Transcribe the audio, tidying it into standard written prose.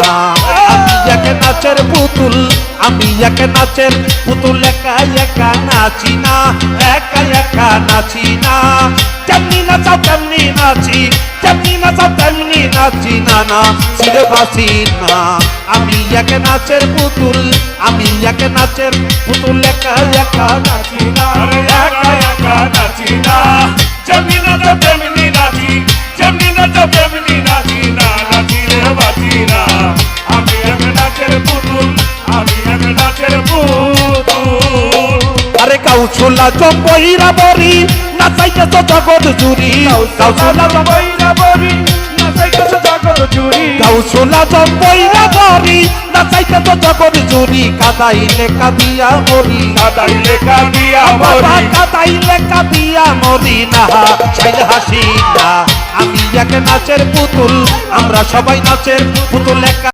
না। আমি এক নাচের পুতুল, আমি এক নাচের পুতুল, একা একা নাচি না, একা একা নাচি না। যেমনি নাচাও তেমনি নাচি, যেমনি নাচাও তেমনি নাচি না, না ছিঁড়ে বাসি না। আমি এক নাচের পুতুল, আমি এক নাচের পুতুল, একা একা নাচি না, একা একা নাচি না, যেমনি নাচো তেমনি নাচি, যেমনি নাচো তেমনি নাচি না, নাচি রে বাঁচি না। আমি এক নাচের পুতুল, আমি এক নাচের পুতুল। আরে কাউছলা জম্বইরা বরি নাচাইতেছ জগৎ জুড়ি, কাউছলা বইরা বরি নাচাইতেছ জগৎ জুড়ি, কাউছলা জম্বইরা বরি নাচাইতেছ জগৎ জুড়ি। কাদাইলে কাঁদিয়া মরি, কাদাইলে কাঁদিয়া বাবা মরি, কাদাইলে কাঁদিয়া মরি না, ছাইলে হাসি না। আমি এক নাচের পুতুল, আমরা সবাই নাচের পুতুল, একা